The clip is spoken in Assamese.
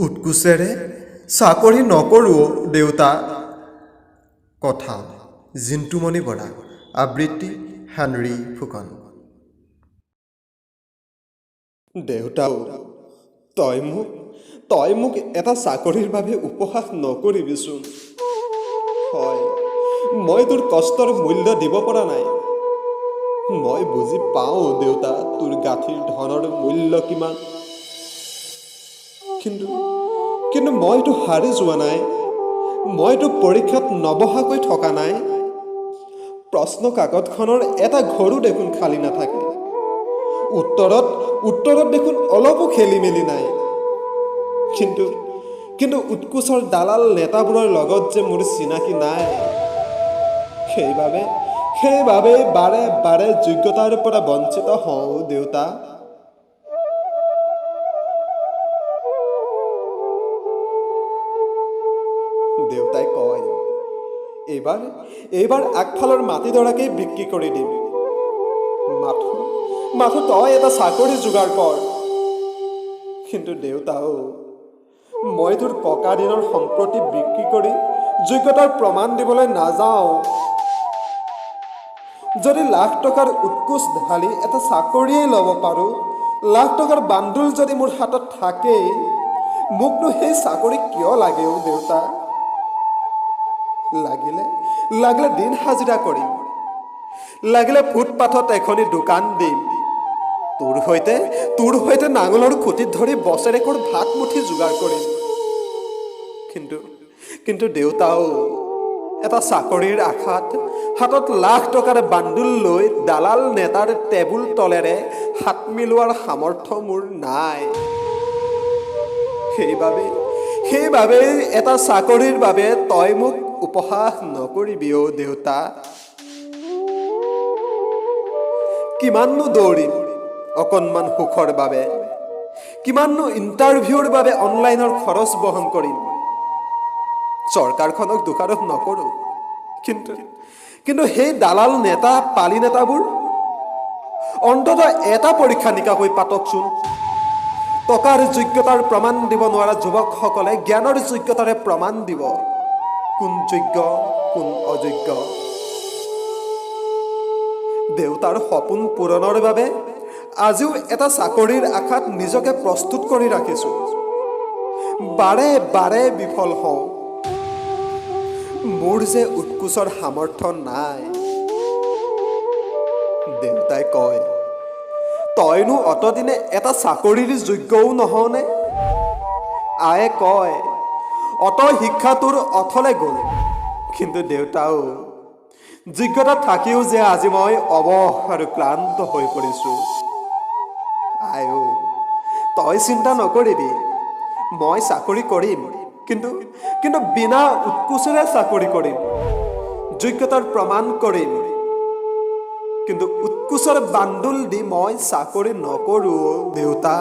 উৎকোচেৰে চাকৰি নকৰোঁ দেউতা। কথা জিন্তুমণি বৰা। আবৃত্তি হেনৰি ফুকন। দেউতাও, তই মোক এটা চাকৰিৰ বাবে উপহাস নকৰিবিচোন। হয়, মই তোৰ কষ্টৰ মূল্য দিব পৰা নাই। মই বুজি পাওঁ দেউতা, তোৰ গাঁঠিৰ ধনৰ মূল্য কিমান। কিন্তু মইতো হাৰি যোৱা নাই। মইতো পৰীক্ষাত নবহাকৈ থকা নাই। প্ৰশ্ন কাকতখনৰ এটা ঘৰো দেখোন খালী নাথাকে। উত্তৰত দেখোন অলপো খেলি মেলি নাই। কিন্তু উৎকোচৰ দালাল নেতাবোৰৰ লগত যে মোৰ চিনাকি নাই, সেইবাবে বাৰে বাৰে যোগ্যতাৰ পৰা বঞ্চিত হওঁ দেউতা। দেউতাই কয়, এইবাৰ আগফালৰ মাটিডৰাকেই বিক্ৰী কৰি দিম। মাথো তই এটা চাকৰি যোগাৰ কৰ। কিন্তু দেউতাও, মই তোৰ ককা দিনৰ সম্পত্তি বিক্ৰী কৰি যোগ্যতাৰ প্ৰমাণ দিবলৈ নাযাওঁ। যদি লাখ টকাৰ উৎকোচ ঢালি এটা চাকৰিয়েই ল'ব পাৰোঁ, লাখ টকাৰ বান্দোল যদি মোৰ হাতত থাকেই, মোকনো সেই চাকৰি কিয় লাগেও দেউতা? লাগিলে দিন হাজিৰা কৰিম, লাগিলে ফুটপাথত এখনি দোকান দিম, তোৰ সৈতে নাঙলৰ খুঁটিত ধৰি বছৰেকৰ ভাত মুঠি যোগাৰ কৰিম। কিন্তু দেউতাও, এটা চাকৰিৰ আশাত হাতত লাখ টকাৰ বান্দোল লৈ দালাল নেতাৰ টেবুল তলেৰে হাত মিলোৱাৰ সামৰ্থ্য মোৰ নাই। সেইবাবে এটা চাকৰিৰ বাবে তই মোক উপহাস নকৰিবি অ' দেউতা। কিমাননো দৌৰিম অকণমান সুখৰ বাবে? কিমাননো ইণ্টাৰভিউৰ বাবে অনলাইনৰ খৰচ বহন কৰিম? চৰকাৰখনক দোষাৰোপ নকৰোঁ, কিন্তু সেই দালাল নেতা পালি নেতাবোৰ অন্ততঃ এটা পৰীক্ষা নিকাকৈ পাতকচোন। টকাৰ যোগ্যতাৰ প্ৰমাণ দিব নোৱাৰা যুৱকসকলে জ্ঞানৰ যোগ্যতাৰে প্ৰমাণ দিব, কোন যোগ্য কোন অযোগ্য। দেউতাৰ সপোন পূৰণৰ বাবে আজিও এটা চাকৰিৰ আশাত নিজকে প্ৰস্তুত কৰি ৰাখিছোঁ। বাৰে বাৰে বিফল হওঁ। মোৰ যে উৎকোচৰ সামৰ্থ্য নাই। দেউতাই কয়, তইনো অতদিনে এটা চাকৰিৰ যোগ্যও নহওঁনে? আয়ে কয়, অত শিক্ষা তোৰ অথলে গ'ল। কিন্তু দেউতাও, যোগ্যতা থাকিও যে আজি মই অৱশ আৰু ক্লান্ত হৈ পৰিছোঁ। আইও, তই চিন্তা নকৰিবি, মই চাকৰি কৰিম, কিন্তু বিনা উৎকোচেৰে চাকৰি কৰিম, যোগ্যতাৰ প্ৰমাণ কৰিম। কিন্তু উৎকোচৰ বান্দোল দি মই চাকৰি নকৰোঁ দেউতা।